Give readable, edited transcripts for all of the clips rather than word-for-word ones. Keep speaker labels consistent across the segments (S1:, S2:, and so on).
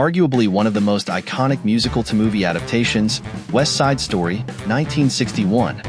S1: arguably one of the most iconic musical-to-movie adaptations, West Side Story, 1961,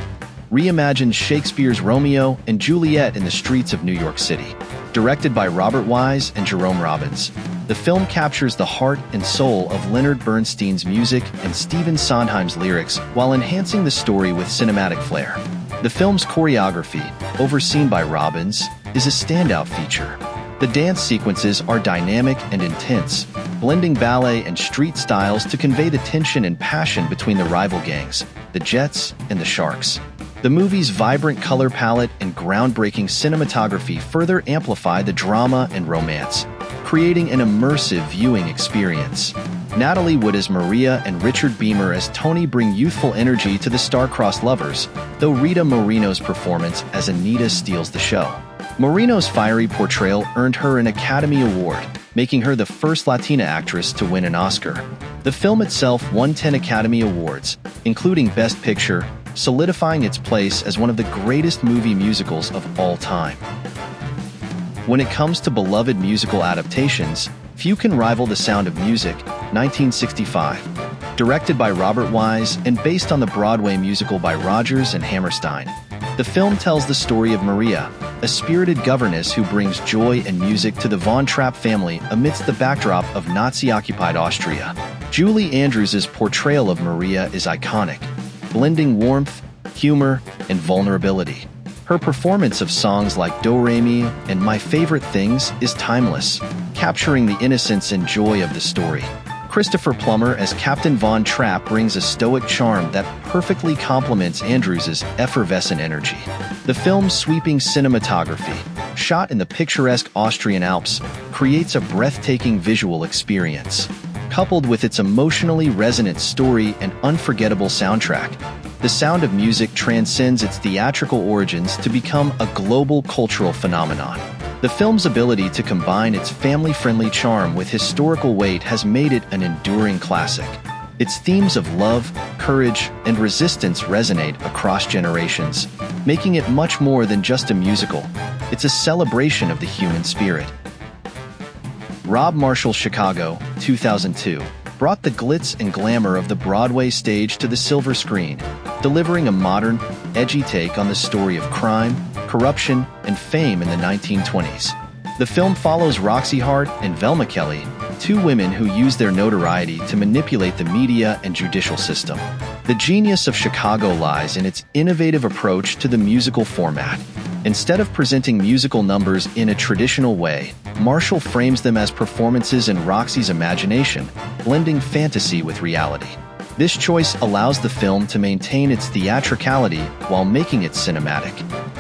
S1: reimagines Shakespeare's Romeo and Juliet in the streets of New York City. Directed by Robert Wise and Jerome Robbins, the film captures the heart and soul of Leonard Bernstein's music and Stephen Sondheim's lyrics while enhancing the story with cinematic flair. The film's choreography, overseen by Robbins, is a standout feature. The dance sequences are dynamic and intense, blending ballet and street styles to convey the tension and passion between the rival gangs, the Jets and the Sharks. The movie's vibrant color palette and groundbreaking cinematography further amplify the drama and romance, creating an immersive viewing experience. Natalie Wood as Maria and Richard Beamer as Tony bring youthful energy to the star-crossed lovers, though Rita Moreno's performance as Anita steals the show. Moreno's fiery portrayal earned her an Academy Award, making her the first Latina actress to win an Oscar. The film itself won 10 Academy Awards, including Best Picture, solidifying its place as one of the greatest movie musicals of all time. When it comes to beloved musical adaptations, few can rival The Sound of Music, 1965. Directed by Robert Wise and based on the Broadway musical by Rodgers and Hammerstein, the film tells the story of Maria, a spirited governess who brings joy and music to the Von Trapp family amidst the backdrop of Nazi-occupied Austria. Julie Andrews' portrayal of Maria is iconic, blending warmth, humor, and vulnerability. Her performance of songs like Do Re Mi and My Favorite Things is timeless, capturing the innocence and joy of the story. Christopher Plummer as Captain Von Trapp brings a stoic charm that perfectly complements Andrews' effervescent energy. The film's sweeping cinematography, shot in the picturesque Austrian Alps, creates a breathtaking visual experience. Coupled with its emotionally resonant story and unforgettable soundtrack, The Sound of Music transcends its theatrical origins to become a global cultural phenomenon. The film's ability to combine its family-friendly charm with historical weight has made it an enduring classic. Its themes of love, courage, and resistance resonate across generations, making it much more than just a musical. It's a celebration of the human spirit. Rob Marshall's Chicago, 2002, brought the glitz and glamour of the Broadway stage to the silver screen, delivering a modern, edgy take on the story of crime, corruption, and fame in the 1920s. The film follows Roxy Hart and Velma Kelly, two women who use their notoriety to manipulate the media and judicial system. The genius of Chicago lies in its innovative approach to the musical format. Instead of presenting musical numbers in a traditional way, Marshall frames them as performances in Roxy's imagination, blending fantasy with reality. This choice allows the film to maintain its theatricality while making it cinematic.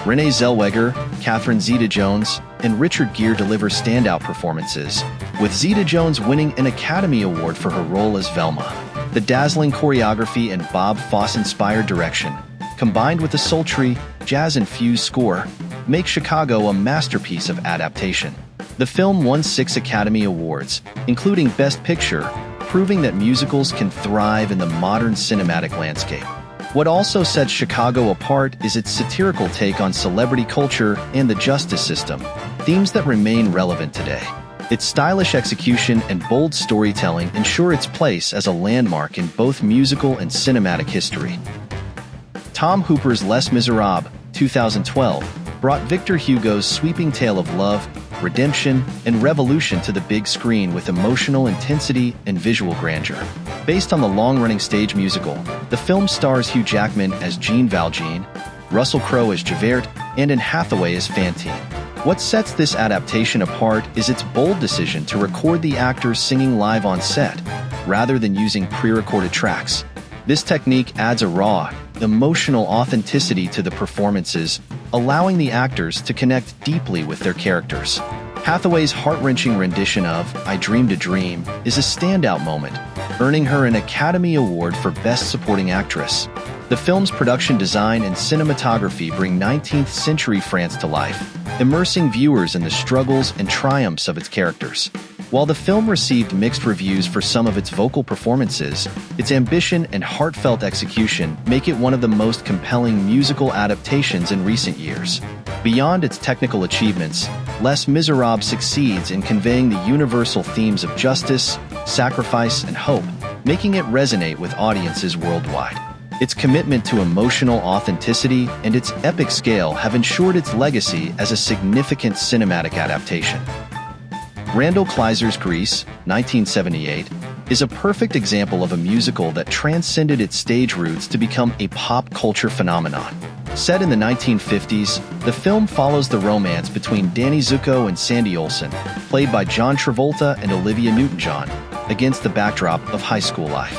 S1: Renee Zellweger, Catherine Zeta-Jones, and Richard Gere deliver standout performances, with Zeta-Jones winning an Academy Award for her role as Velma. The dazzling choreography and Bob Fosse-inspired direction, combined with a sultry, jazz-infused score, make Chicago a masterpiece of adaptation. The film won 6 Academy Awards, including Best Picture, proving that musicals can thrive in the modern cinematic landscape. What also sets Chicago apart is its satirical take on celebrity culture and the justice system, themes that remain relevant today. Its stylish execution and bold storytelling ensure its place as a landmark in both musical and cinematic history. Tom Hooper's Les Misérables, 2012, brought Victor Hugo's sweeping tale of love, redemption, and revolution to the big screen with emotional intensity and visual grandeur. Based on the long-running stage musical, the film stars Hugh Jackman as Jean Valjean, Russell Crowe as Javert, and Anne Hathaway as Fantine. What sets this adaptation apart is its bold decision to record the actors singing live on set, rather than using pre-recorded tracks. This technique adds a raw, emotional authenticity to the performances, allowing the actors to connect deeply with their characters. Hathaway's heart-wrenching rendition of I Dreamed a Dream is a standout moment, earning her an Academy Award for Best Supporting Actress. The film's production design and cinematography bring 19th-century France to life, immersing viewers in the struggles and triumphs of its characters. While the film received mixed reviews for some of its vocal performances, its ambition and heartfelt execution make it one of the most compelling musical adaptations in recent years. Beyond its technical achievements, Les Misérables succeeds in conveying the universal themes of justice, sacrifice, and hope, making it resonate with audiences worldwide. Its commitment to emotional authenticity and its epic scale have ensured its legacy as a significant cinematic adaptation. Randall Kleiser's Grease, 1978, is a perfect example of a musical that transcended its stage roots to become a pop culture phenomenon. Set in the 1950s, the film follows the romance between Danny Zuko and Sandy Olsen, played by John Travolta and Olivia Newton-John, against the backdrop of high school life.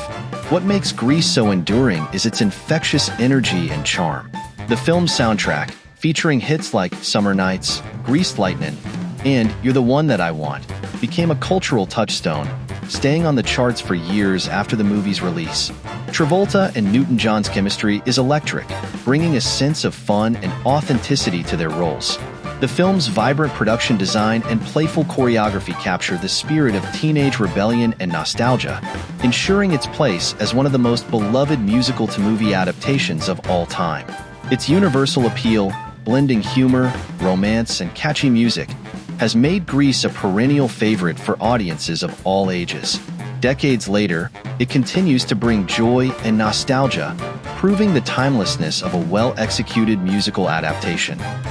S1: What makes Grease so enduring is its infectious energy and charm. The film's soundtrack, featuring hits like Summer Nights, Greased Lightning, and You're the One That I Want, became a cultural touchstone, staying on the charts for years after the movie's release. Travolta and Newton-John's chemistry is electric, bringing a sense of fun and authenticity to their roles. The film's vibrant production design and playful choreography capture the spirit of teenage rebellion and nostalgia, ensuring its place as one of the most beloved musical-to-movie adaptations of all time. Its universal appeal, blending humor, romance, and catchy music, has made Grease a perennial favorite for audiences of all ages. Decades later, it continues to bring joy and nostalgia, proving the timelessness of a well-executed musical adaptation.